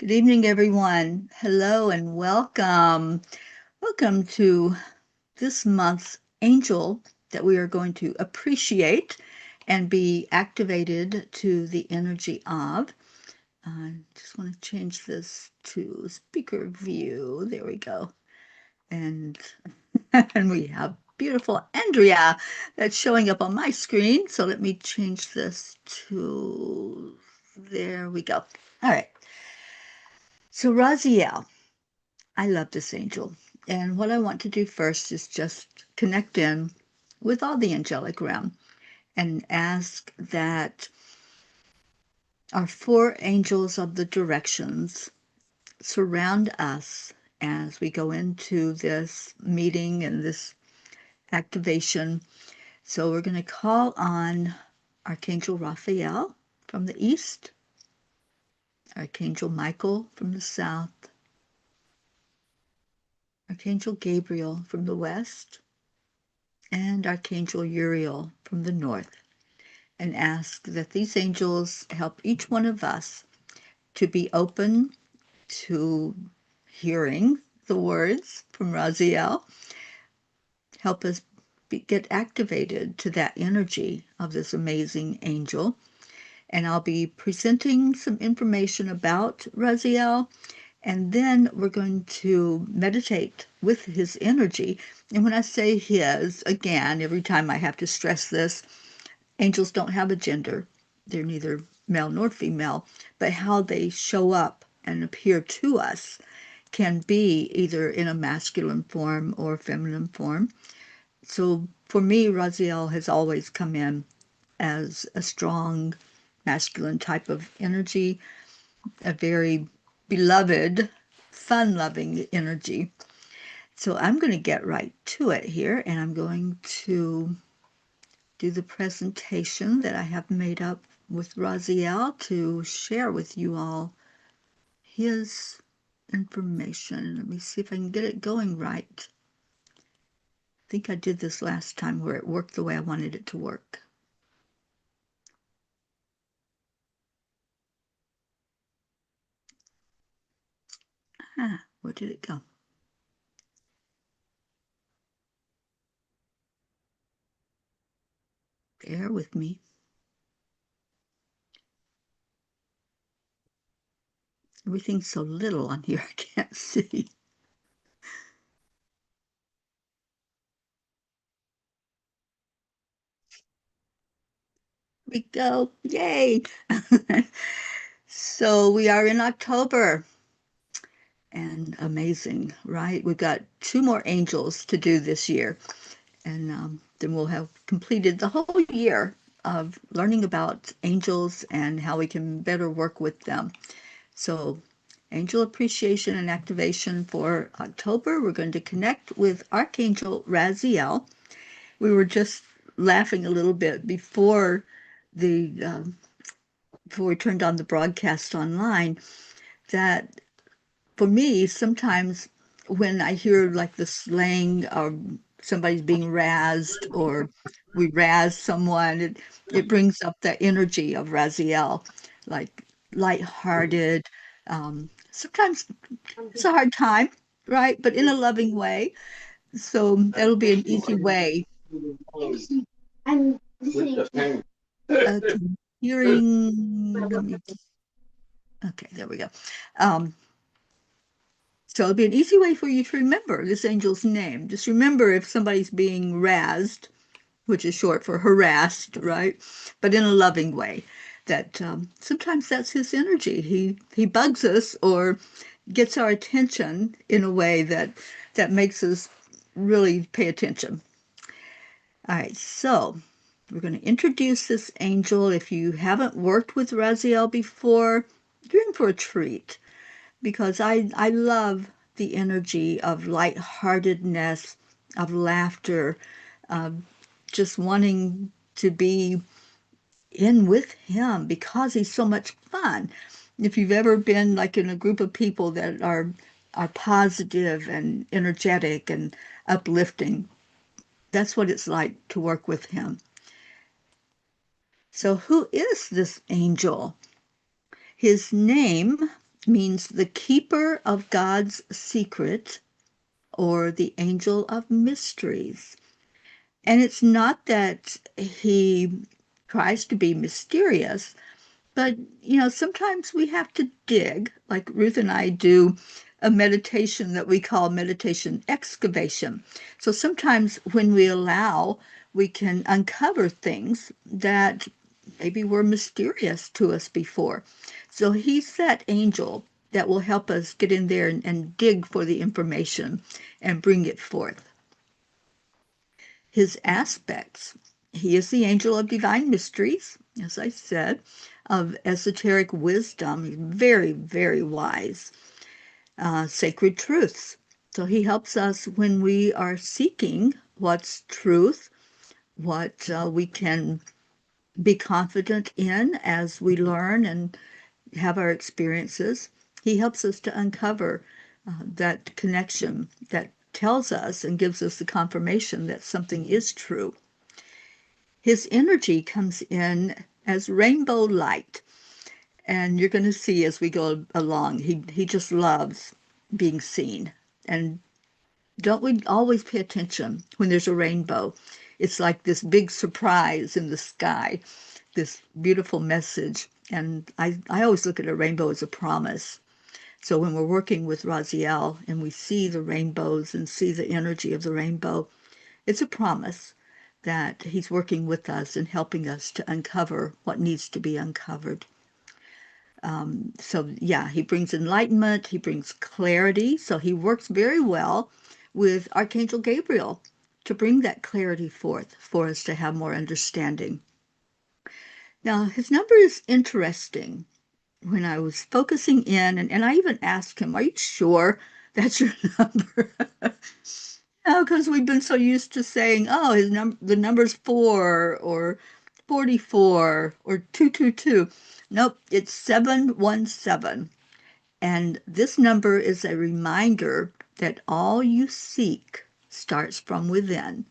Good evening, everyone. Hello and welcome. Welcome to this month's angel that we are going to appreciate and be activated to the energy of. I just want to change this to speaker view. There we go. And, and we have beautiful Andrea that's showing up on my screen. So let me change this to, there we go. All right. So Raziel, I love this angel. And what I want to do first is just connect in with all the angelic realm and ask that our four angels of the directions surround us as we go into this meeting and this activation. So we're going to call on Archangel Raphael from the east, Archangel Michael from the south, Archangel Gabriel from the west, and Archangel Uriel from the north, and ask that these angels help each one of us to be open to hearing the words from Raziel, help us get activated to that energy of this amazing angel. And I'll be presenting some information about Raziel, and then we're going to meditate with his energy. And when I say his, again, every time I have to stress this, angels don't have a gender. They're neither male nor female, but how they show up and appear to us can be either in a masculine form or feminine form. So for me, Raziel has always come in as a strong masculine type of energy, a very beloved, fun-loving energy. So I'm going to get right to it here, and I'm going to do the presentation that I have made up with Raziel to share with you all his information. Let me see if I can get it going right. I think I did this last time where it worked the way I wanted it to work. Where did it go? Bear with me. Everything's so little on here, I can't see. We go. Yay. So we are in October, and amazing, right? We've got 2 more angels to do this year, and then we'll have completed the whole year of learning about angels and how we can better work with them. So angel appreciation and activation for October, we're going to connect with Archangel Raziel. We were just laughing a little bit the before we turned on the broadcast online, that for me, sometimes when I hear like the slang or somebody's being razzed or we razz someone, it brings up that energy of Raziel, like lighthearted. Sometimes it's a hard time, right? But in a loving way. So that'll be an easy way. I'm listening. Okay, hearing. Okay, there we go. Um, So it'll be an easy way for you to remember this angel's name. Just remember if somebody's being razzed, which is short for harassed, right? But in a loving way. That sometimes that's his energy. He bugs us or gets our attention in a way that makes us really pay attention. All right, so we're going to introduce this angel. If you haven't worked with Raziel before, you're in for a treat because I love the energy of lightheartedness, of laughter, of just wanting to be in with him because he's so much fun. If you've ever been like in a group of people that are positive and energetic and uplifting, that's what it's like to work with him. So who is this angel? His name means the keeper of God's secret or the angel of mysteries. And it's not that he tries to be mysterious, but, sometimes we have to dig, like Ruth and I do a meditation that we call meditation excavation. So sometimes when we allow, we can uncover things that maybe were mysterious to us before. So he's that angel that will help us get in there and dig for the information and bring it forth. His aspects. He is the angel of divine mysteries, as I said, of esoteric wisdom. He's very, very wise. Sacred truths. So he helps us when we are seeking what's truth, what we can be confident in as we learn and have our experiences. He helps us to uncover that connection that tells us and gives us the confirmation that something is true. His energy comes in as rainbow light. And you're going to see as we go along, he just loves being seen. And don't we always pay attention when there's a rainbow? It's like this big surprise in the sky, this beautiful message. And I always look at a rainbow as a promise. So when we're working with Raziel and we see the rainbows and see the energy of the rainbow, it's a promise that he's working with us and helping us to uncover what needs to be uncovered. So yeah, he brings enlightenment, he brings clarity. So he works very well with Archangel Gabriel to bring that clarity forth for us to have more understanding. Now, his number is interesting. When I was focusing in, and I even asked him, are you sure that's your number? Because we've been so used to saying, oh, the number's 4 or 44 or 222. Nope, it's 717. And this number is a reminder that all you seek starts from within.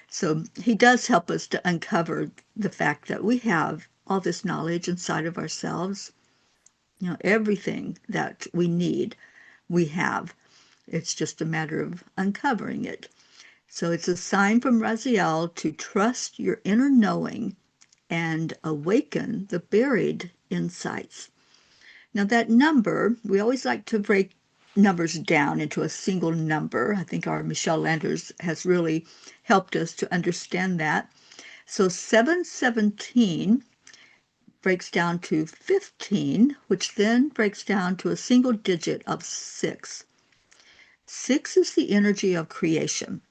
So he does help us to uncover the fact that we have all this knowledge inside of ourselves. Everything that we need, we have. It's just a matter of uncovering it. So it's a sign from Raziel to trust your inner knowing and awaken the buried insights. Now that number, we always like to break numbers down into a single number. I think our Michelle Landers has really helped us to understand that. So 717 breaks down to 15, which then breaks down to a single digit of 6. 6 is the energy of creation.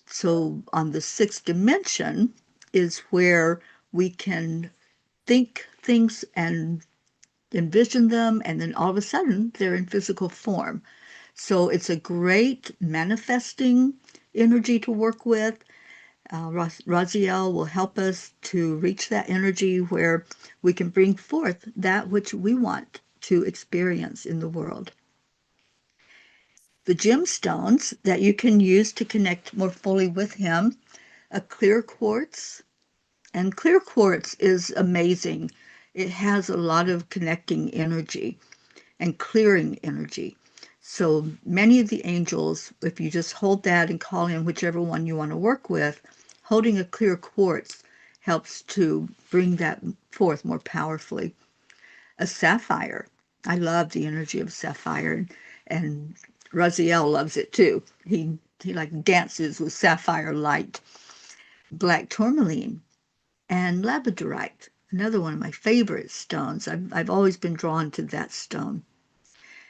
So on the 6th dimension is where we can think things and envision them, and then all of a sudden they're in physical form. So it's a great manifesting energy to work with. Raziel will help us to reach that energy where we can bring forth that which we want to experience in the world. The gemstones that you can use to connect more fully with him, a clear quartz. And clear quartz is amazing. It has a lot of connecting energy and clearing energy. So many of the angels, if you just hold that and call in whichever one you want to work with, holding a clear quartz helps to bring that forth more powerfully. A sapphire. I love the energy of sapphire, and Raziel loves it too. He like dances with sapphire light. Black tourmaline and labradorite, another one of my favorite stones. I've always been drawn to that stone.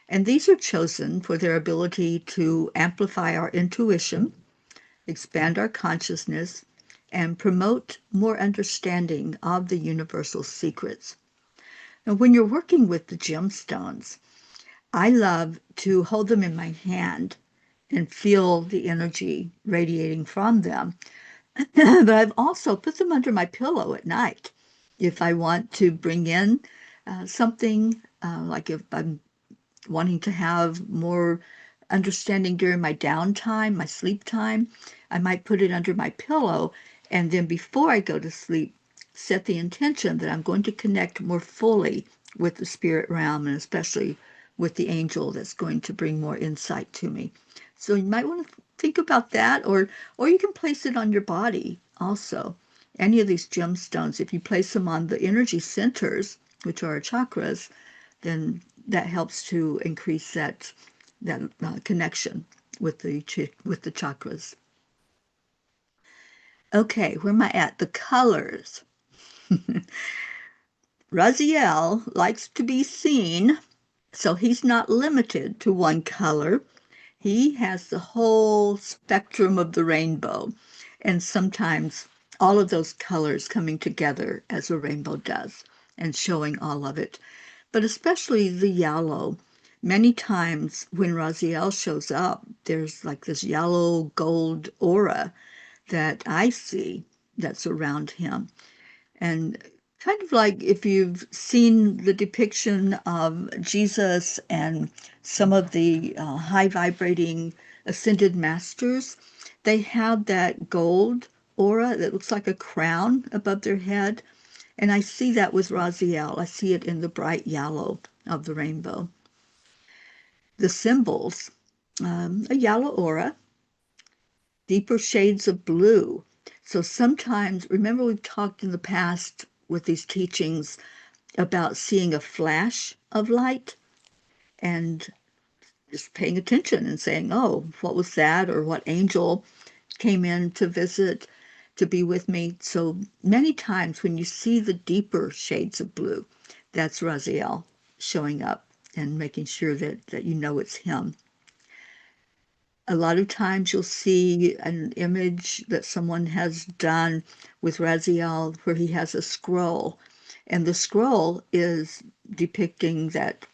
And these are chosen for their ability to amplify our intuition, expand our consciousness, and promote more understanding of the universal secrets. Now, when you're working with the gemstones, I love to hold them in my hand and feel the energy radiating from them. But I've also put them under my pillow at night if I want to bring in something, like if I'm wanting to have more understanding during my downtime, my sleep time, I might put it under my pillow. And then before I go to sleep, set the intention that I'm going to connect more fully with the spirit realm, and especially with the angel that's going to bring more insight to me. So you might want to think about that, or you can place it on your body also. Any of these gemstones, if you place them on the energy centers, which are chakras, then that helps to increase that connection with the chakras. Okay, where am I at? The colors. Raziel likes to be seen, so he's not limited to one color. He has the whole spectrum of the rainbow, and sometimes all of those colors coming together as a rainbow does, and showing all of it. But especially the yellow. Many times when Raziel shows up, there's like this yellow gold aura that I see that's around him. And kind of like if you've seen the depiction of Jesus and some of the high vibrating ascended masters, they have that gold aura that looks like a crown above their head. And I see that with Raziel. I see it in the bright yellow of the rainbow. The symbols, a yellow aura, deeper shades of blue. So sometimes, remember we've talked in the past with these teachings about seeing a flash of light and just paying attention and saying, oh, what was that? Or what angel came in to visit, to be with me? So many times when you see the deeper shades of blue, that's Raziel showing up and making sure that you know it's him. A lot of times you'll see an image that someone has done with Raziel where he has a scroll, and the scroll is depicting that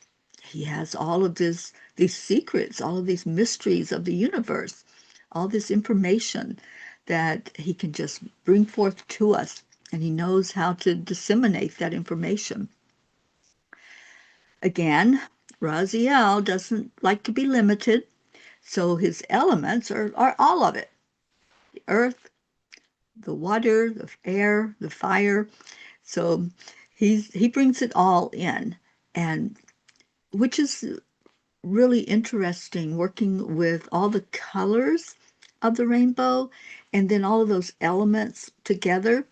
he has all of these secrets, all of these mysteries of the universe, all this information that he can just bring forth to us, and he knows how to disseminate that information. Again, Raziel doesn't like to be limited. So his elements are all of it: the earth, the water, the air, the fire. So he brings it all in, and which is really interesting, working with all the colors of the rainbow and then all of those elements together.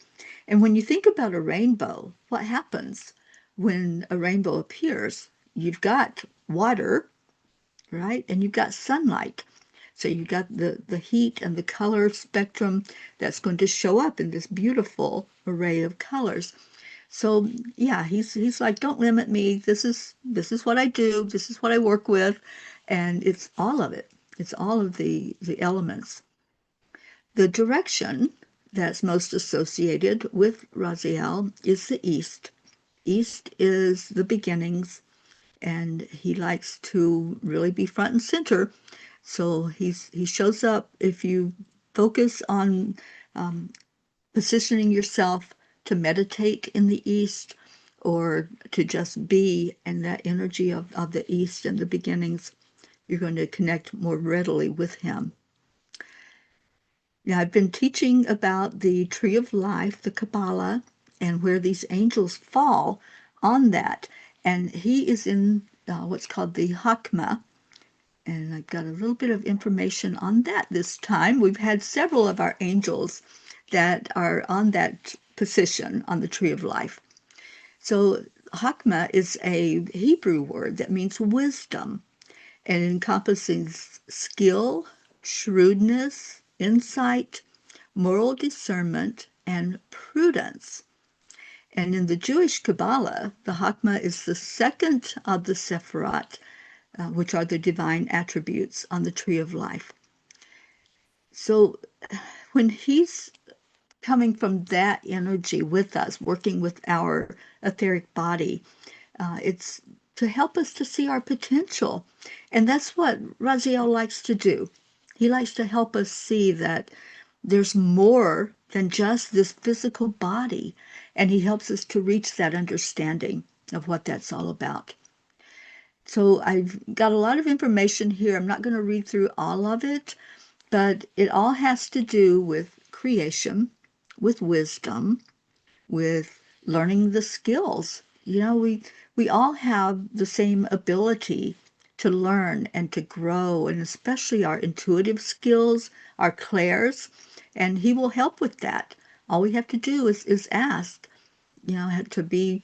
And when you think about a rainbow, what happens when a rainbow appears? You've got water, right? And you've got sunlight. So you've got the heat and the color spectrum that's going to show up in this beautiful array of colors. So yeah, he's like, don't limit me. This is what I do. This is what I work with, and it's all of it. It's all of the elements. The direction that's most associated with Raziel is the east. East is the beginnings, and he likes to really be front and center. So he shows up if you focus on positioning yourself to meditate in the East or to just be in that energy of the East and the beginnings, you're going to connect more readily with him. Now, I've been teaching about the tree of life, the Kabbalah, and where these angels fall on that. And he is in what's called the Hakma. And I've got a little bit of information on that this time. We've had several of our angels that are on that position on the tree of life. So Hakma is a Hebrew word that means wisdom, and encompasses skill, shrewdness, insight, moral discernment, and prudence. And in the Jewish Kabbalah, the Hakma is the second of the Sephirot, which are the divine attributes on the tree of life. So when he's coming from that energy with us, working with our etheric body, it's to help us to see our potential. And that's what Raziel likes to do. He likes to help us see that there's more than just this physical body, and he helps us to reach that understanding of what that's all about. So I've got a lot of information here. I'm not going to read through all of it, but it all has to do with creation, with wisdom, with learning the skills You know, we all have the same ability to learn and to grow, and especially our intuitive skills, our clairs, and he will help with that. All we have to do is ask, you know, to be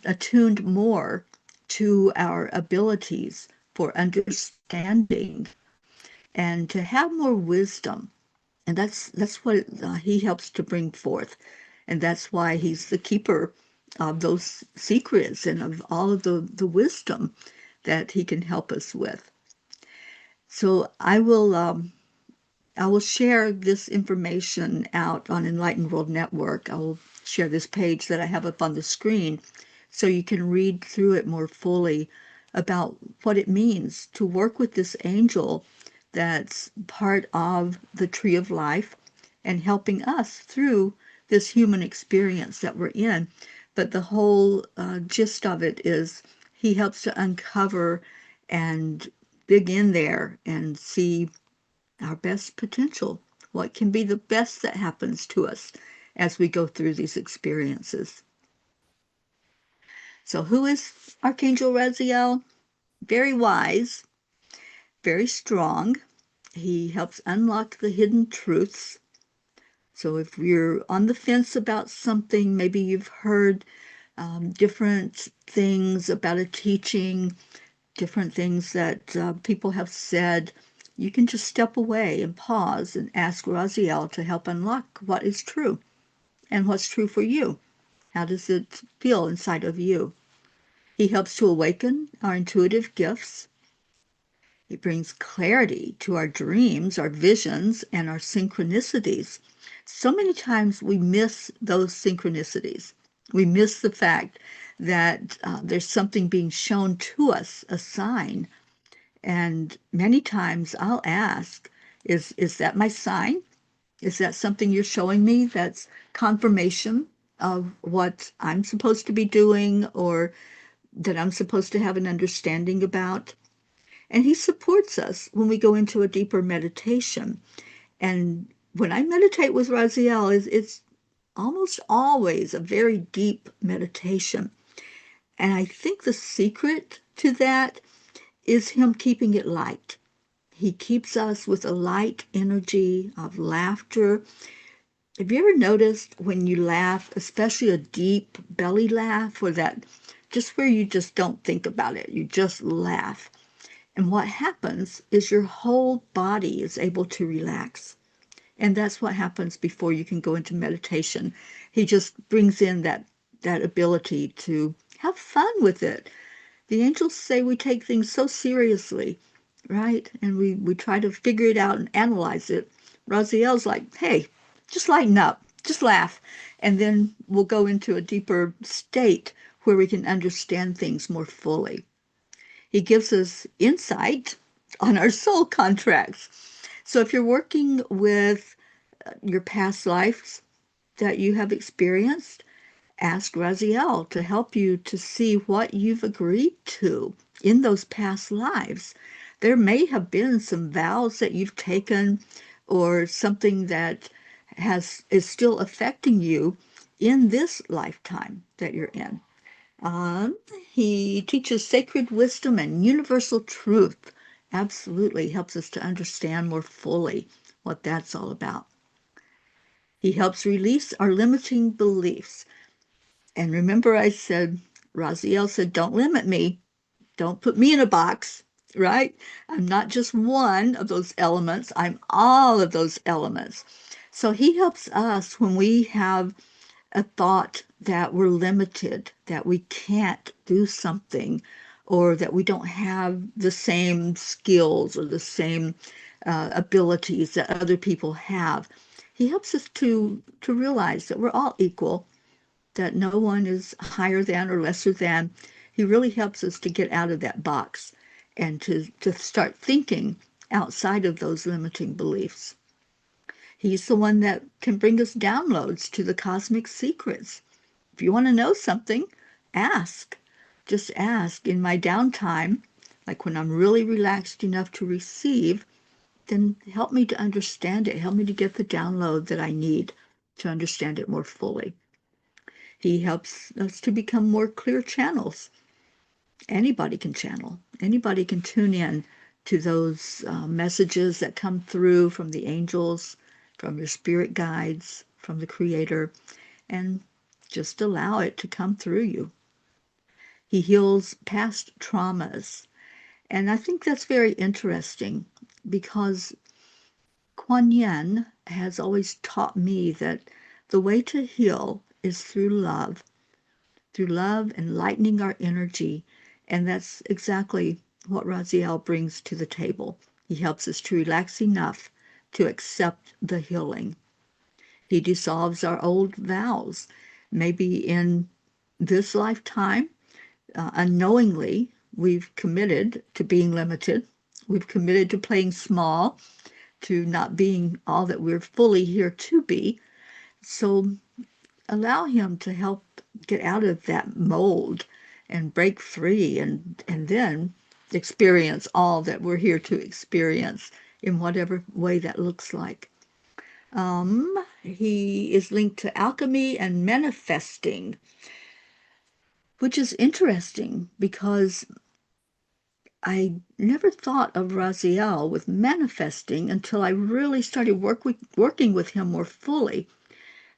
attuned more to our abilities for understanding and to have more wisdom. And that's what he helps to bring forth. And that's why he's the keeper of those secrets and of all of the wisdom that he can help us with. So I will share this information out on Enlightened World Network. I will share this page that I have up on the screen so you can read through it more fully about what it means to work with this angel that's part of the tree of life and helping us through this human experience that we're in. But the whole gist of it is he helps to uncover and dig in there and see our best potential, what can be the best that happens to us as we go through these experiences. So, who is Archangel Raziel? Very wise, very strong. He helps unlock the hidden truths. So, if you're on the fence about something, maybe you've heard different things about a teaching, different things that people have said, you can just step away and pause and ask Raziel to help unlock what is true and what's true for you. How does it feel inside of you? He helps to awaken our intuitive gifts. He brings clarity to our dreams, our visions, and our synchronicities. So many times we miss those synchronicities. We miss the fact that there's something being shown to us, a sign. And many times I'll ask, is that my sign? Is that something you're showing me that's confirmation of what I'm supposed to be doing or that I'm supposed to have an understanding about? And he supports us when we go into a deeper meditation. And when I meditate with Raziel, it's almost always a very deep meditation. And I think the secret to that is him keeping it light. He keeps us with a light energy of laughter. Have you ever noticed when you laugh, especially a deep belly laugh, or that just where you just don't think about it, you just laugh? And what happens is your whole body is able to relax. And that's what happens before you can go into meditation. He just brings in that ability to have fun with it. The angels say we take things so seriously, right? And we try to figure it out and analyze it. Raziel's like, hey, just lighten up, just laugh. And then we'll go into a deeper state where we can understand things more fully. He gives us insight on our soul contracts. So if you're working with your past lives that you have experienced, ask Raziel to help you to see what you've agreed to in those past lives. There may have been some vows that you've taken or something that is still affecting you in this lifetime that you're in. He teaches sacred wisdom and universal truth. Absolutely helps us to understand more fully what that's all about. He helps release our limiting beliefs. And remember, I said, Raziel said, don't limit me. Don't put me in a box, right? I'm not just one of those elements, I'm all of those elements. So he helps us when we have a thought that we're limited, that we can't do something, or that we don't have the same skills or the same abilities that other people have. He helps us to realize that we're all equal, that no one is higher than or lesser than. He really helps us to get out of that box and to start thinking outside of those limiting beliefs. He's the one that can bring us downloads to the cosmic secrets. If you want to know something, ask. Just ask. In my downtime, like when I'm really relaxed enough to receive, then help me to understand it. Help me to get the download that I need to understand it more fully. He helps us to become more clear channels. Anybody can channel. Anybody can tune in to those messages that come through from the angels, from your spirit guides, from the Creator, and just allow it to come through you. He heals past traumas. And I think that's very interesting because Kuan Yin has always taught me that the way to heal is through love and lightening our energy. And that's exactly what Raziel brings to the table. He helps us to relax enough to accept the healing. He dissolves our old vows. Maybe in this lifetime, unknowingly, we've committed to being limited. We've committed to playing small, to not being all that we're fully here to be. So allow him to help get out of that mold and break free and then experience all that we're here to experience in whatever way that looks like. He is linked to alchemy and manifesting, which is interesting because I never thought of Raziel with manifesting until I really started working with him more fully.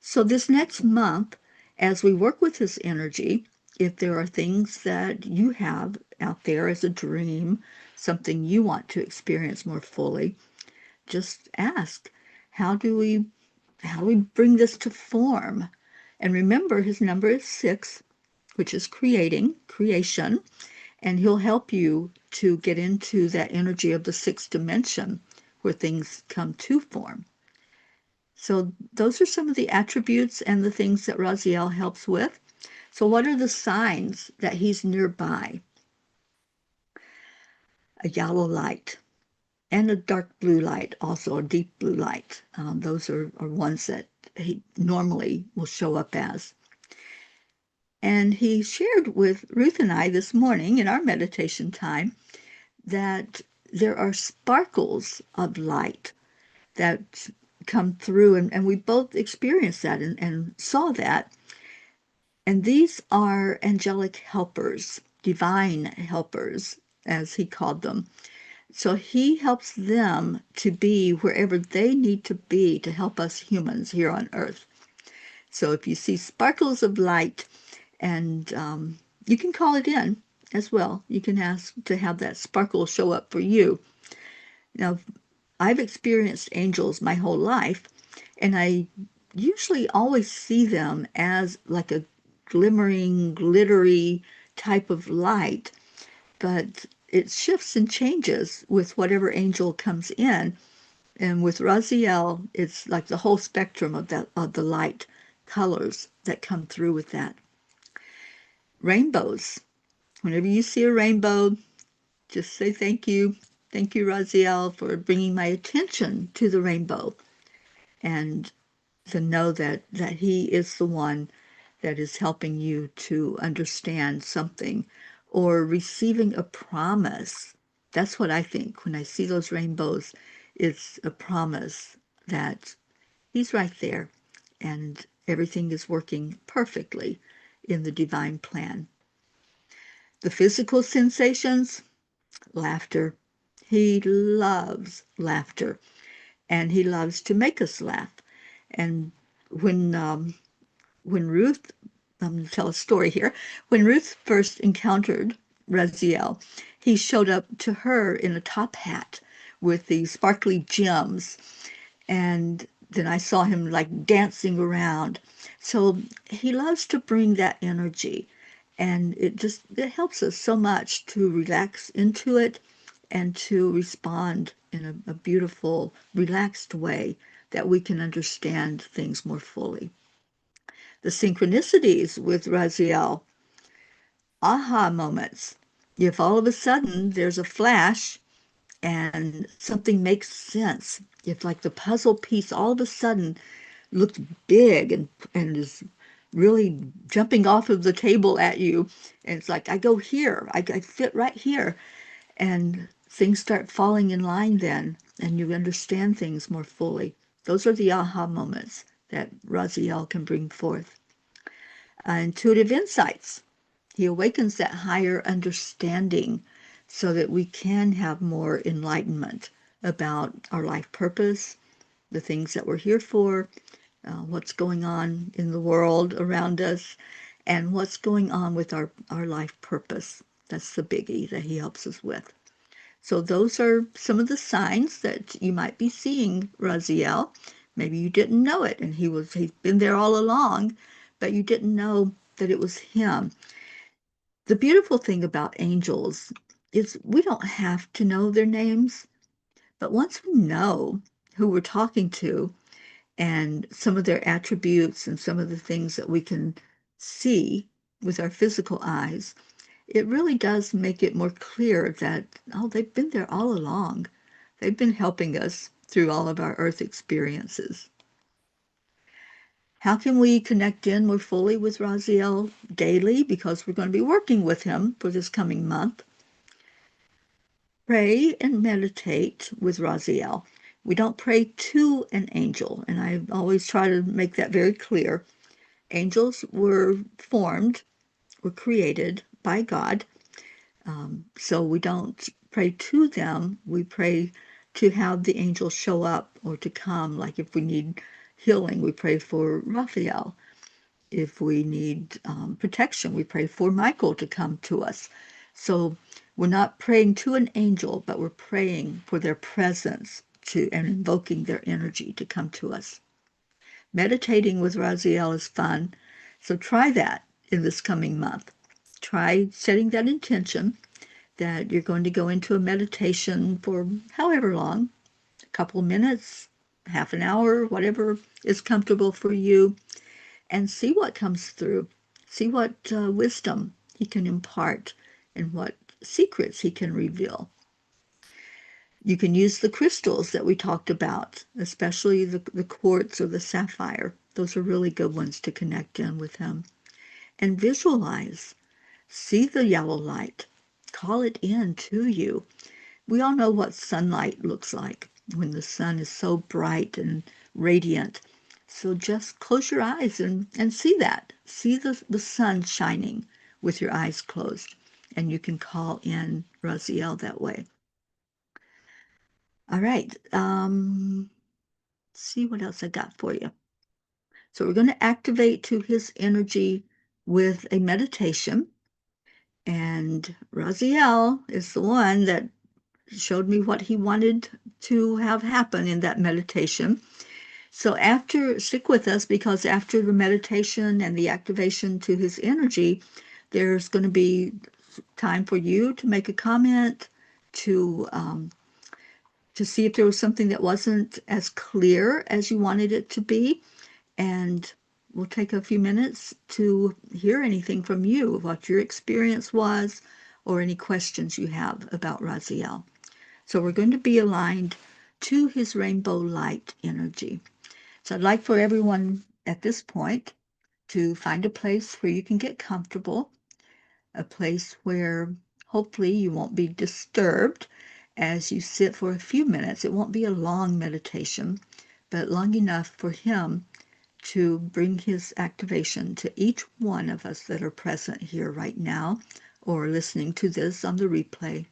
So this next month, as we work with his energy, if there are things that you have out there as a dream, something you want to experience more fully, just ask, how do we bring this to form? And remember, his number is 6, which is creation, and he'll help you to get into that energy of the 6th dimension where things come to form. So those are some of the attributes and the things that Raziel helps with. So what are the signs that he's nearby? A yellow light and a dark blue light, also a deep blue light. Those are ones that he normally will show up as. And he shared with Ruth and I this morning in our meditation time that there are sparkles of light that come through, and we both experienced that and saw that. And these are angelic helpers, divine helpers, as he called them. So he helps them to be wherever they need to be to help us humans here on earth. So if you see sparkles of light, and you can call it in as well. You can ask to have that sparkle show up for you. Now, I've experienced angels my whole life, and I usually always see them as like a glimmering, glittery type of light, but it shifts and changes with whatever angel comes in. And with Raziel, it's like the whole spectrum of the light colors that come through with that. Rainbows. Whenever you see a rainbow, just say thank you. Thank you, Raziel, for bringing my attention to the rainbow. And to know that he is the one that is helping you to understand something or receiving a promise. That's what I think. When I see those rainbows, it's a promise that he's right there and everything is working perfectly in the divine plan. The physical sensations, laughter. He loves laughter, and he loves to make us laugh. And when Ruth, I'm going to tell a story here. When Ruth first encountered Raziel, he showed up to her in a top hat with the sparkly gems, and then I saw him like dancing around. So he loves to bring that energy, and it helps us so much to relax into it and to respond in a beautiful, relaxed way that we can understand things more fully. The synchronicities with Raziel, aha moments. If all of a sudden there's a flash and something makes sense, if like the puzzle piece all of a sudden looks big and is really jumping off of the table at you, and it's like, I go here, I fit right here, and things start falling in line then, and you understand things more fully. Those are the aha moments that Raziel can bring forth. intuitive insights. He awakens that higher understanding so that we can have more enlightenment about our life purpose, the things that we're here for, what's going on in the world around us, and what's going on with our life purpose. That's the biggie that he helps us with. So those are some of the signs that you might be seeing, Raziel. Maybe you didn't know it, and he's been there all along, but you didn't know that it was him. The beautiful thing about angels is we don't have to know their names, but once we know who we're talking to and some of their attributes and some of the things that we can see with our physical eyes, it really does make it more clear that, oh, they've been there all along. They've been helping us through all of our earth experiences. How can we connect in more fully with Raziel daily? Because we're going to be working with him for this coming month. Pray and meditate with Raziel. We don't pray to an angel, and I always try to make that very clear. Angels were created by God. So we don't pray to them. We pray to have the angels show up or to come. Like if we need healing, we pray for Raphael. If we need protection, we pray for Michael to come to us. So we're not praying to an angel, but we're praying for their presence and invoking their energy to come to us. Meditating with Raziel is fun, so try that in this coming month. Try setting that intention that you're going to go into a meditation for however long, a couple of minutes, half an hour, whatever is comfortable for you, and see what comes through. See what wisdom he can impart and what secrets he can reveal. You can use the crystals that we talked about, especially the quartz or the sapphire. Those are really good ones to connect in with him. And visualize. See the yellow light. Call it in to you. We all know what sunlight looks like when the sun is so bright and radiant. So just close your eyes and see that. See the sun shining with your eyes closed. And you can call in Raziel that way. All right. See what else I got for you. So we're going to activate to his energy with a meditation. And Raziel is the one that showed me what he wanted to have happen in that meditation. So stick with us, because after the meditation and the activation to his energy, there's going to be time for you to make a comment, to see if there was something that wasn't as clear as you wanted it to be. And we'll take a few minutes to hear anything from you, what your experience was, or any questions you have about Raziel. So we're going to be aligned to his rainbow light energy. So I'd like for everyone at this point to find a place where you can get comfortable, a place where hopefully you won't be disturbed as you sit for a few minutes. It won't be a long meditation, but long enough for him to bring his activation to each one of us that are present here right now or listening to this on the replay.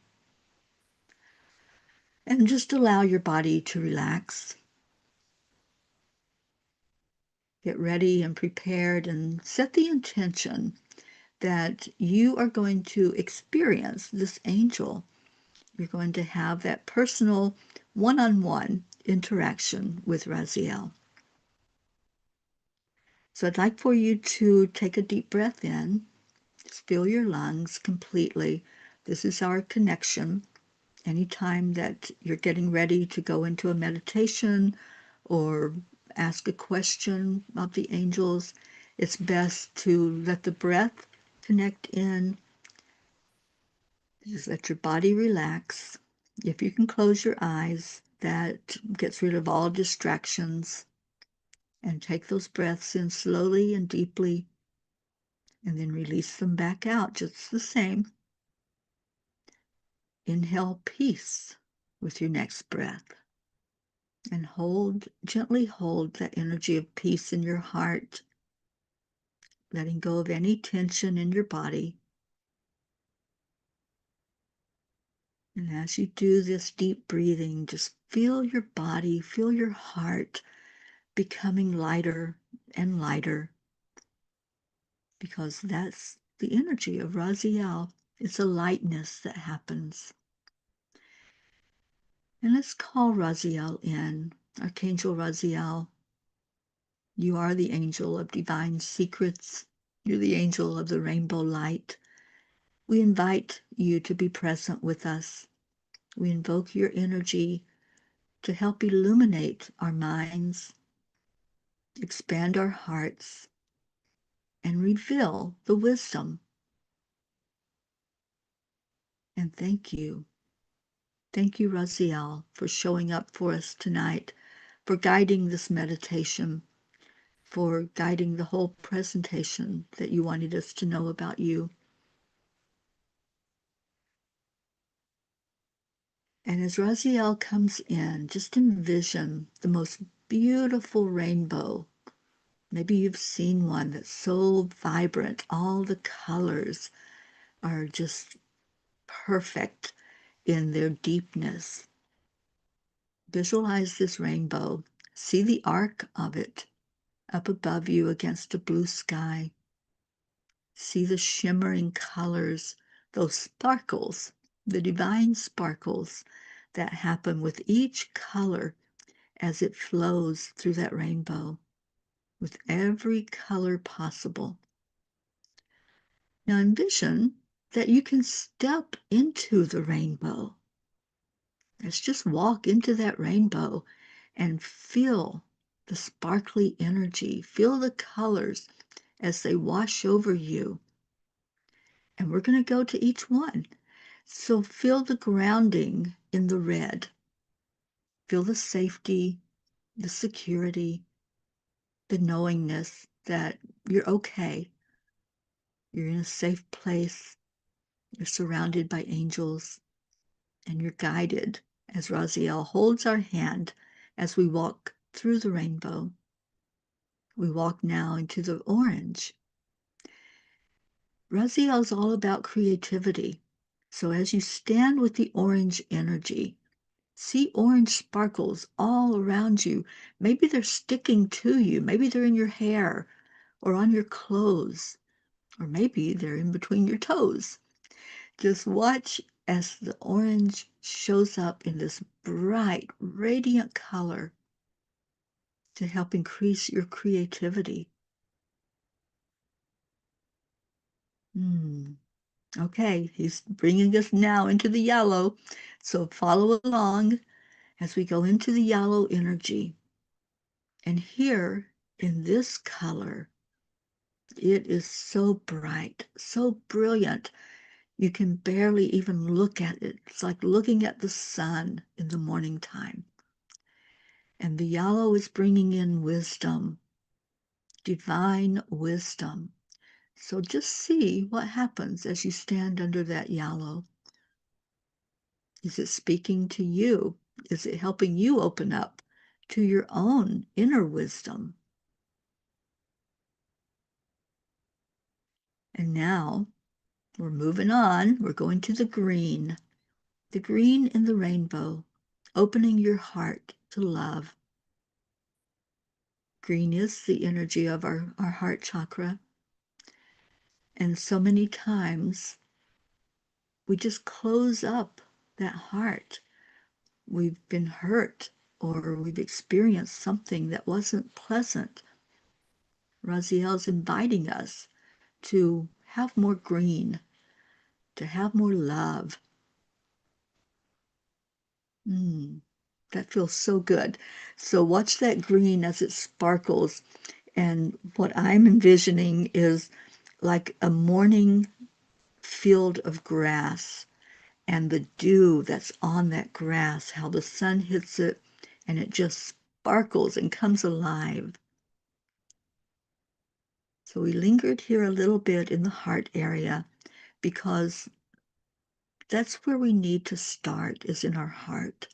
And just allow your body to relax. Get ready and prepared and set the intention that you are going to experience this angel. You're going to have that personal one-on-one interaction with Raziel. So I'd like for you to take a deep breath in. Just fill your lungs completely. This is our connection. Anytime that you're getting ready to go into a meditation or ask a question of the angels, it's best to let the breath connect in. Just let your body relax. If you can close your eyes, that gets rid of all distractions. And take those breaths in slowly and deeply, and then release them back out just the same. Inhale peace with your next breath. And gently hold that energy of peace in your heart. letting go of any tension in your body. And as you do this deep breathing, just feel your body, feel your heart becoming lighter and lighter, because that's the energy of Raziel. It's a lightness that happens. And let's call Raziel in. Archangel Raziel, you are the angel of divine secrets. You're the angel of the rainbow light. We invite you to be present with us. We invoke your energy to help illuminate our minds, expand our hearts, and reveal the wisdom. And thank you. Thank you, Raziel, for showing up for us tonight, for guiding this meditation, for guiding the whole presentation that you wanted us to know about you. And as Raziel comes in, just envision the most beautiful rainbow. Maybe you've seen one that's so vibrant. All the colors are just perfect in their deepness. Visualize this rainbow. See the arc of it up above you against a blue sky. See the shimmering colors, those sparkles, the divine sparkles that happen with each color as it flows through that rainbow, with every color possible. Now envision that you can step into the rainbow. Let's just walk into that rainbow and feel the sparkly energy, feel the colors as they wash over you. And we're going to go to each one. So feel the grounding in the red. Feel the safety, the security, the knowingness that you're okay. You're in a safe place. You're surrounded by angels, and you're guided as Raziel holds our hand as we walk through the rainbow. We walk now into the orange. Raziel is all about creativity. So as you stand with the orange energy, see orange sparkles all around you. Maybe they're sticking to you. Maybe they're in your hair or on your clothes, or maybe they're in between your toes. Just watch as the orange shows up in this bright, radiant color to help increase your creativity. Okay, he's bringing us now into the yellow. So follow along as we go into the yellow energy. And here in this color, it is so bright, so brilliant. You can barely even look at it. It's like looking at the sun in the morning time. And the yellow is bringing in wisdom, divine wisdom. So just see what happens as you stand under that yellow. Is it speaking to you? Is it helping you open up to your own inner wisdom? And now we're moving on. We're going to the green in the rainbow, opening your heart to love. Green is the energy of our heart chakra. And so many times we just close up that heart. We've been hurt or we've experienced something that wasn't pleasant. Raziel's inviting us to have more green, to have more love. That feels so good. So watch that green as it sparkles. And what I'm envisioning is like a morning field of grass and the dew that's on that grass, how the sun hits it and it just sparkles and comes alive. So we lingered here a little bit in the heart area because that's where we need to start, is in our heart.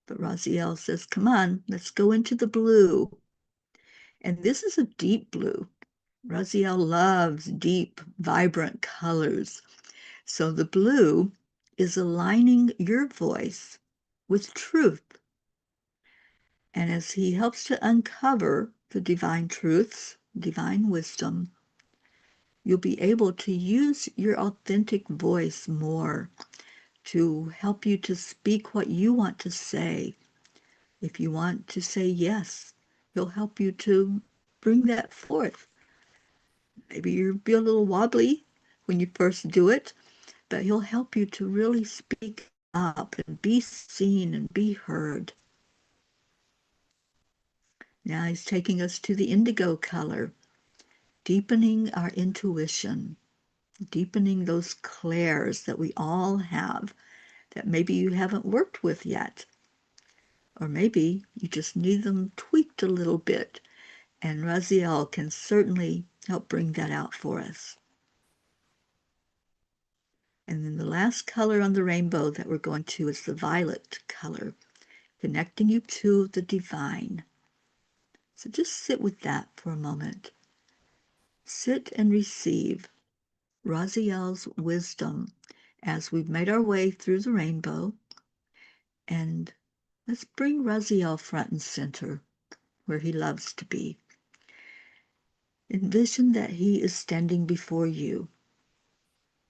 But Raziel says, come on, let's go into the blue. And this is a deep blue. Raziel loves deep, vibrant colors. So the blue is aligning your voice with truth. And as he helps to uncover the divine truths, divine wisdom, you'll be able to use your authentic voice more to help you to speak what you want to say. If you want to say yes, he'll help you to bring that forth. Maybe you'll be a little wobbly when you first do it, but he'll help you to really speak up and be seen and be heard. Now he's taking us to the indigo color, deepening our intuition, deepening those clairs that we all have that maybe you haven't worked with yet. Or maybe you just need them tweaked a little bit, and Raziel can certainly help bring that out for us. And then the last color on the rainbow that we're going to is the violet color, connecting you to the divine. So just sit with that for a moment. Sit and receive Raziel's wisdom as we've made our way through the rainbow. And let's bring Raziel front and center where he loves to be. Envision that he is standing before you,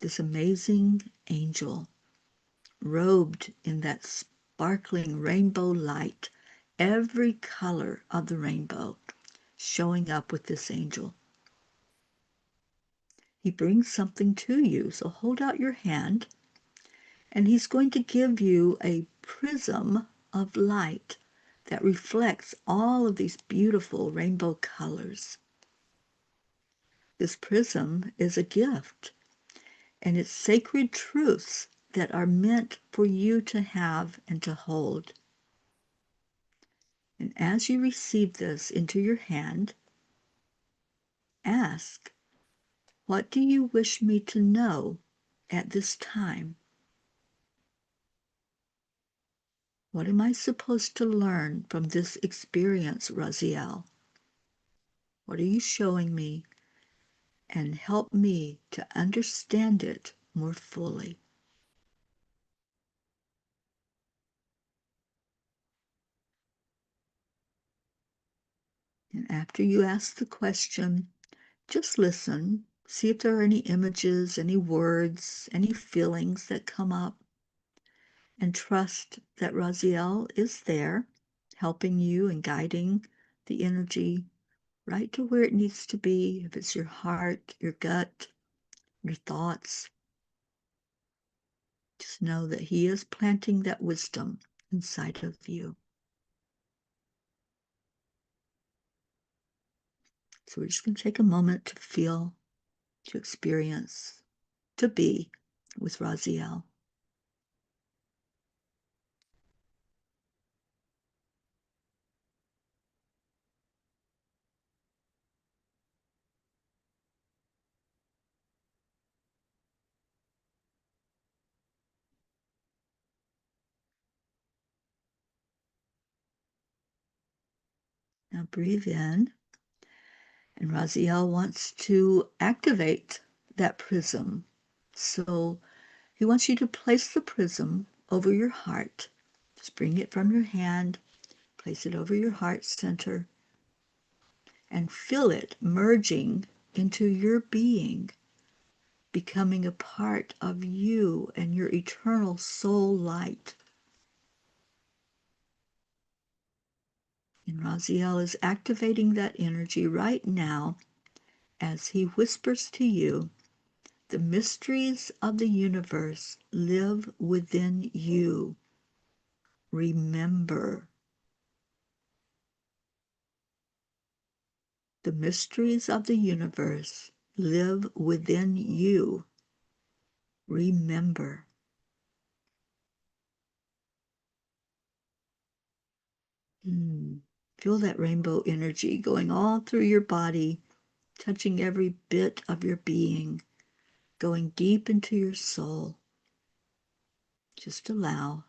this amazing angel, robed in that sparkling rainbow light, every color of the rainbow showing up with this angel. He brings something to you, so hold out your hand, and he's going to give you a prism of light that reflects all of these beautiful rainbow colors. This prism is a gift, and it's sacred truths that are meant for you to have and to hold. And as you receive this into your hand, ask, what do you wish me to know at this time? What am I supposed to learn from this experience, Raziel? What are you showing me? And help me to understand it more fully. And after you ask the question, just listen. See if there are any images, any words, any feelings that come up. And trust that Raziel is there, helping you and guiding the energy right to where it needs to be, if it's your heart, your gut, your thoughts. Just know that he is planting that wisdom inside of you. So we're just going to take a moment to feel, to experience, to be with Raziel. Now breathe in, and Raziel wants to activate that prism. So he wants you to place the prism over your heart. Just bring it from your hand, place it over your heart center, and feel it merging into your being, becoming a part of you and your eternal soul light. And Raziel is activating that energy right now as he whispers to you, the mysteries of the universe live within you. Remember. The mysteries of the universe live within you. Remember. Feel that rainbow energy going all through your body, touching every bit of your being, going deep into your soul. Just allow.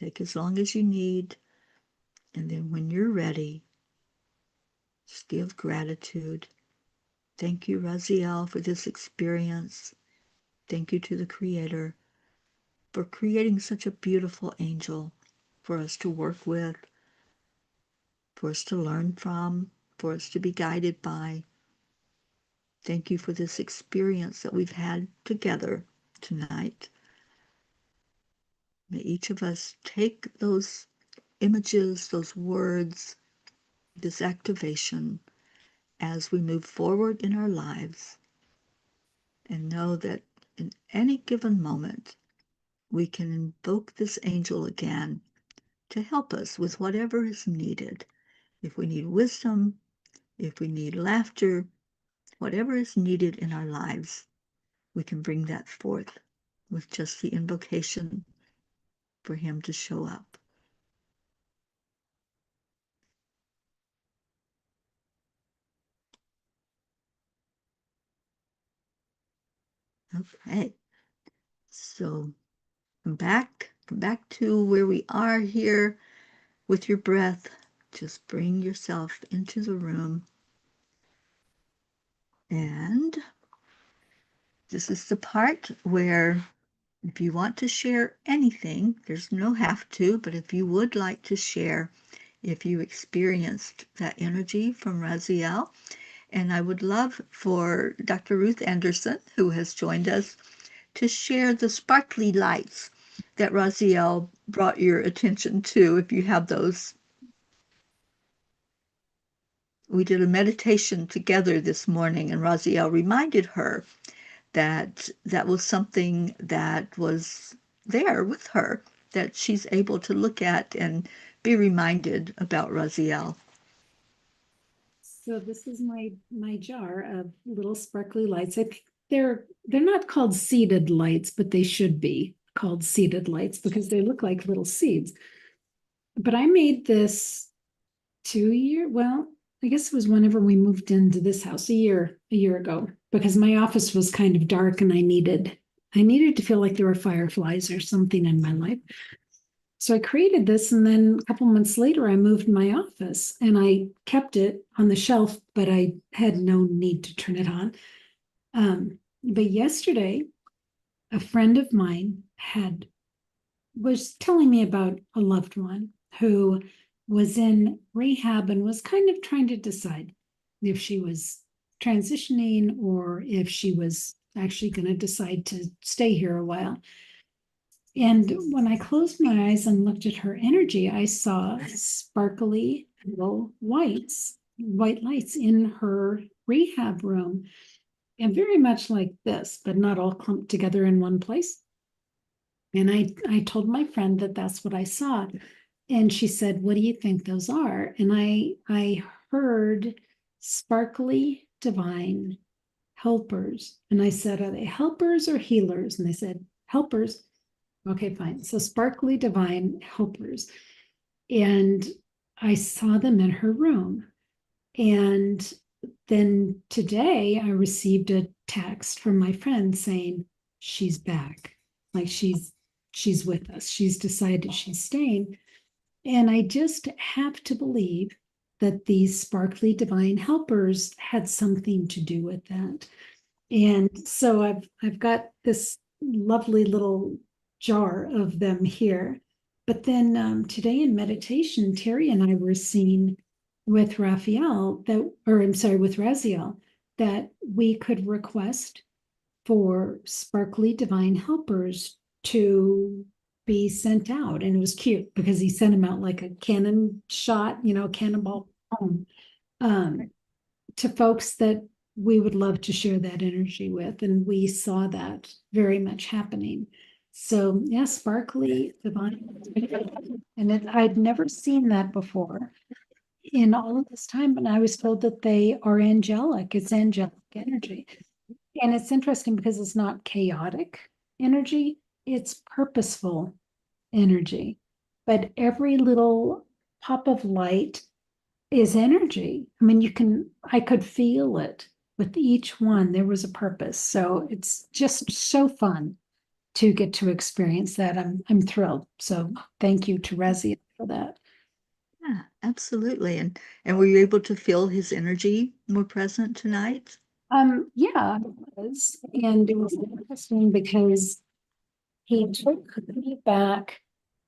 Take as long as you need. And then when you're ready, just give gratitude. Thank you, Raziel, for this experience. Thank you to the Creator for creating such a beautiful angel for us to work with, for us to learn from, for us to be guided by. Thank you for this experience that we've had together tonight. May each of us take those images, those words, this activation as we move forward in our lives and know that in any given moment we can invoke this angel again to help us with whatever is needed. If we need wisdom, if we need laughter, whatever is needed in our lives, we can bring that forth with just the invocation for him to show up. Okay, so come back to where we are here with your breath. Just bring yourself into the room. And this is the part where if you want to share anything, there's no have to, but if you would like to share, if you experienced that energy from Raziel, and I would love for Dr. Ruth Anderson, who has joined us, to share the sparkly lights that Raziel brought your attention to, if you have those. We did a meditation together this morning, and Raziel reminded her that that was something that was there with her, that she's able to look at and be reminded about Raziel. So this is my jar of little sparkly lights. I think they're not called seeded lights, but they should be called seeded lights because they look like little seeds. But I made this I guess it was whenever we moved into this house a year ago, because my office was kind of dark and I needed to feel like there were fireflies or something in my life. So I created this, and then a couple months later, I moved my office and I kept it on the shelf, but I had no need to turn it on. But yesterday, a friend of mine was telling me about a loved one who was in rehab and was kind of trying to decide if she was transitioning or if she was actually going to decide to stay here a while. And when I closed my eyes and looked at her energy, I saw sparkly little white lights in her rehab room, and very much like this, but not all clumped together in one place. And I told my friend that that's what I saw. And she said, "What do you think those are?" And I heard sparkly divine helpers. And I said, "Are they helpers or healers?" And they said, "Helpers." Okay, fine. So sparkly divine helpers. And I saw them in her room. And then today I received a text from my friend saying she's back. Like she's with us. She's decided she's staying. And I just have to believe that these sparkly divine helpers had something to do with that. And so I've got this lovely little jar of them here. But then today in meditation, Teri and I were seeing with Raphael with Raziel, that we could request for sparkly divine helpers to be sent out. And it was cute because he sent them out like a cannon shot, cannonball to folks that we would love to share that energy with. And we saw that very much happening. So yeah, sparkly divine. And I'd never seen that before in all of this time. And I was told that they are angelic. It's angelic energy. And it's interesting because it's not chaotic energy, it's purposeful energy. But every little pop of light is energy. I mean, I could feel it with each one. There was a purpose. So it's just so fun to get to experience that. I'm thrilled. So thank you to Raziel for that. Yeah, absolutely. And were you able to feel his energy more present tonight? Yeah, it was. And it was interesting because he took me back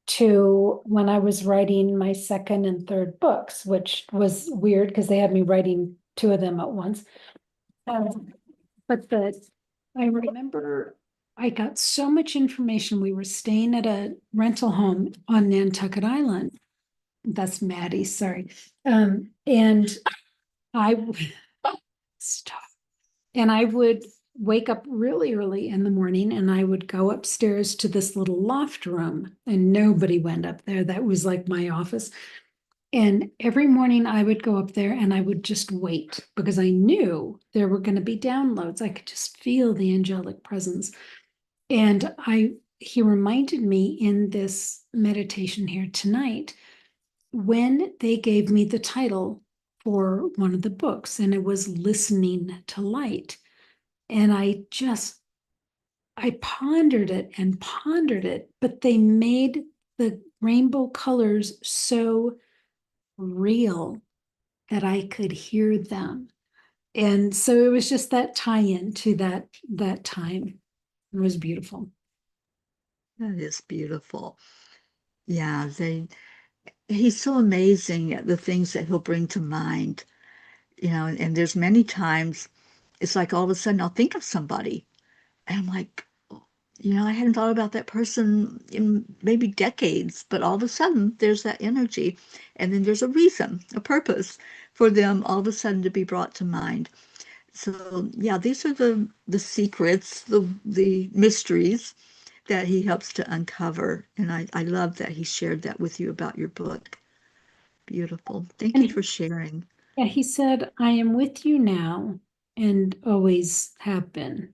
to when I was writing my second and third books, which was weird because they had me writing two of them at once. Um, but I remember I got so much information. We were staying at a rental home on Nantucket Island. That's Maddie, sorry. And I stop. And I would wake up really early in the morning and I would go upstairs to this little loft room, and nobody went up there. That was like my office. And every morning I would go up there and I would just wait because I knew there were going to be downloads. I could just feel the angelic presence. And he reminded me in this meditation here tonight when they gave me the title for one of the books, and it was Listening to Light. And I pondered it and pondered it, but they made the rainbow colors so real that I could hear them. And so it was just that tie-in to that time. It was beautiful. That is beautiful. Yeah, he's so amazing at the things that he'll bring to mind. And there's many times it's like all of a sudden I'll think of somebody and I'm like, I hadn't thought about that person in maybe decades, but all of a sudden there's that energy. And then there's a reason, a purpose for them all of a sudden to be brought to mind. So yeah, these are the secrets, the mysteries that he helps to uncover. And I love that he shared that with you about your book. Beautiful. Thank And you for sharing. yeah, he said, I am with you now and always have been.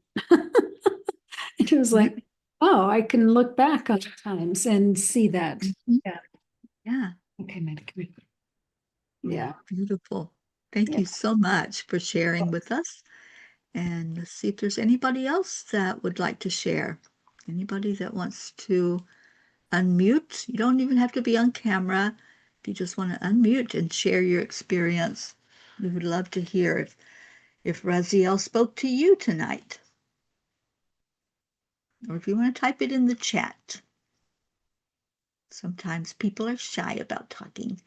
It was Yeah. like, oh, I can look back on times and see that. Mhm. Yeah. Yeah. Okay, Maddie, come here. Yeah. Beautiful. Thank Yeah. you so much for sharing with us. And let's see if there's anybody else that would like to share. Anybody that wants to unmute. You don't even have to be on camera. If you just want to unmute and share your experience, we would love to hear if Raziel spoke to you tonight, or if you want to type it in the chat. Sometimes people are shy about talking.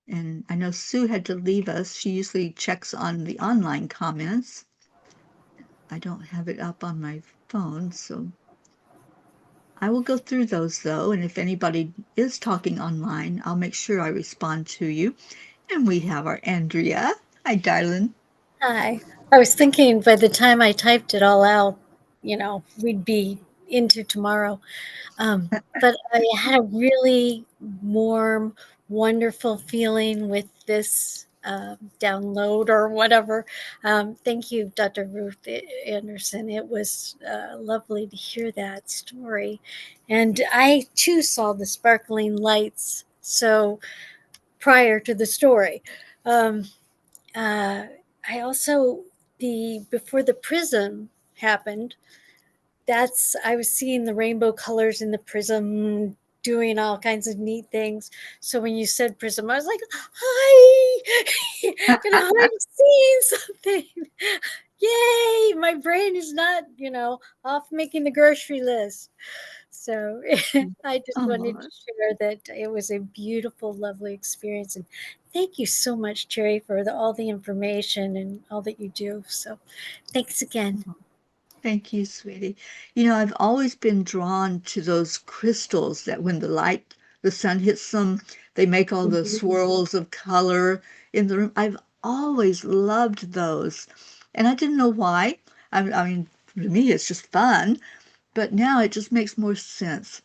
And I know Sue had to leave us. She usually checks on the online comments. I don't have it up on my phone, so I will go through those though. And if anybody is talking online, I'll make sure I respond to you. And we have our Andrea. Hi, darling. Hi. I was thinking by the time I typed it all out, we'd be into tomorrow. But I had a really warm, wonderful feeling with this download or whatever. Thank you, Dr. Ruth Anderson. It was lovely to hear that story. And I too saw the sparkling lights. So prior to the story, um, uh, I also the before the prism happened, I was seeing the rainbow colors in the prism doing all kinds of neat things. So when you said prism, I was like, hi, I'm seeing something. Yay, my brain is not, off making the grocery list. So I just wanted to Oh, share that it was a beautiful, lovely experience. And thank you so much, Terry, for all the information and all that you do. So thanks again. thank you, sweetie. I've always been drawn to those crystals that when the sun hits them, they make all the swirls of color in the room. I've always loved those. And I didn't know why. I mean, to me, it's just fun. But now it just makes more sense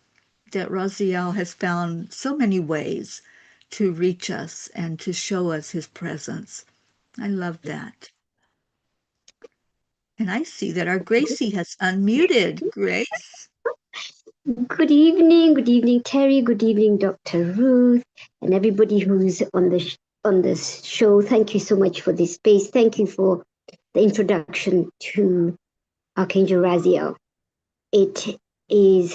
that Raziel has found so many ways to reach us and to show us his presence. I love that. And I see that our Gracie has unmuted. Grace? Good evening, Terry. Good evening, Dr. Ruth, and everybody who's on the on this show. Thank you so much for this space. Thank you for the introduction to Archangel Raziel. It is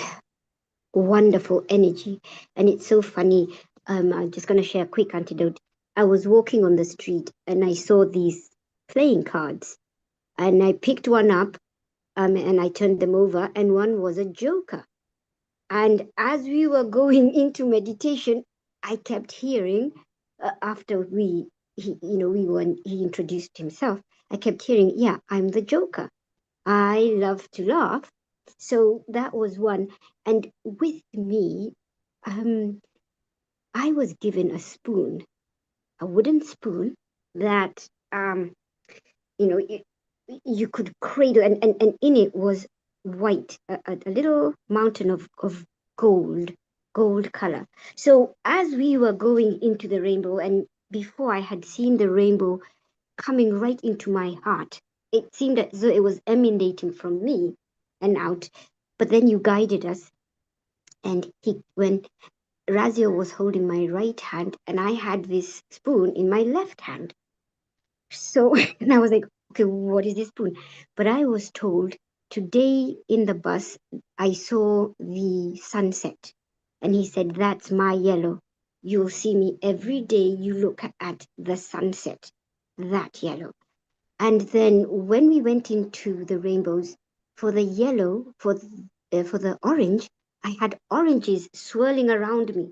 wonderful energy, and it's so funny. I'm just going to share a quick anecdote. I was walking on the street and I saw these playing cards, and I picked one up, and I turned them over, and one was a joker. And as we were going into meditation, I kept hearing, after he introduced himself, I kept hearing, yeah, I'm the joker. I love to laugh. So that was one. And with me, I was given a spoon, a wooden spoon that, you could cradle, and in it was white, a little mountain of gold color. So as we were going into the rainbow, and before I had seen the rainbow coming right into my heart, it seemed as though it was emanating from me and out. But then you guided us, and when Raziel was holding my right hand, and I had this spoon in my left hand. So, and I was like, okay, what is this spoon? But I was told today in the bus, I saw the sunset. And he said, that's my yellow. You'll see me every day you look at the sunset, that yellow. And then when we went into the rainbows, for the yellow, for the orange, I had oranges swirling around me.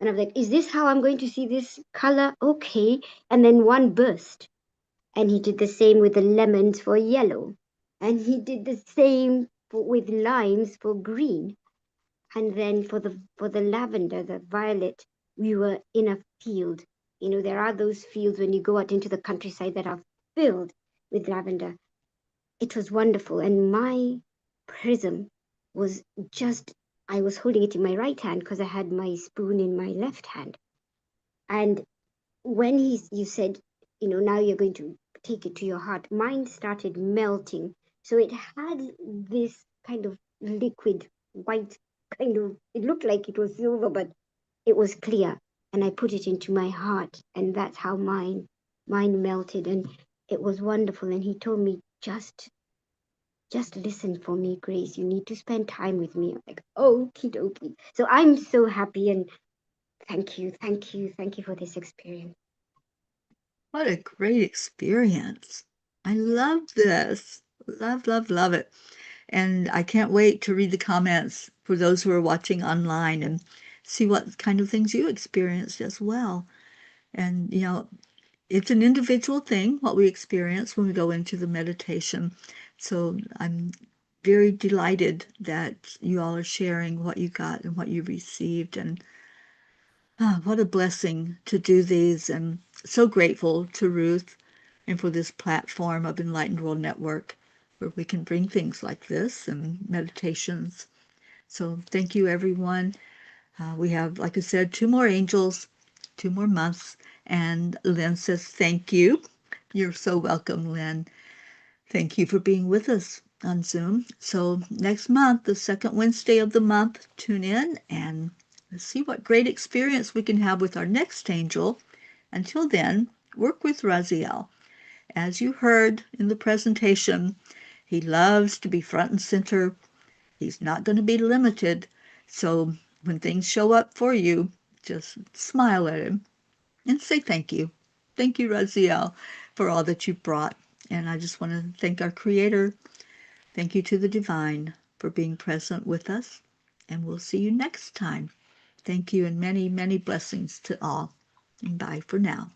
And I'm like, is this how I'm going to see this color? Okay. And then one burst. And he did the same with the lemons for yellow. And he did the same with limes for green. And then for the lavender, the violet, we were in a field. There are those fields when you go out into the countryside that are filled with lavender. It was wonderful. And my prism was I was holding it in my right hand because I had my spoon in my left hand. And when you said, now you're going to take it to your heart, mine started melting. So it had this kind of liquid white it looked like it was silver, but it was clear. And I put it into my heart, and that's how mine melted. And it was wonderful. And he told me, just listen for me, Grace. You need to spend time with me. I'm like, okie dokie. So I'm so happy, and thank you for this experience. What a great experience. I love this. Love, love, love it. And I can't wait to read the comments for those who are watching online and see what kind of things you experienced as well. And, it's an individual thing, what we experience when we go into the meditation. So I'm very delighted that you all are sharing what you got and what you received. And what a blessing to do these. And so grateful to Ruth and for this platform of Enlightened World Network where we can bring things like this and meditations. So thank you, everyone. We have, like I said, 2 more angels, 2 more months. And Lynn says, thank you. You're so welcome, Lynn. Thank you for being with us on Zoom. So next month, the second Wednesday of the month, tune in and let's see what great experience we can have with our next angel. Until then, work with Raziel. As you heard in the presentation, he loves to be front and center. He's not going to be limited. So when things show up for you, just smile at him and say thank you. Thank you, Raziel, for all that you've brought. And I just want to thank our Creator. Thank you to the Divine for being present with us. And we'll see you next time. Thank you and many, many blessings to all. And bye for now.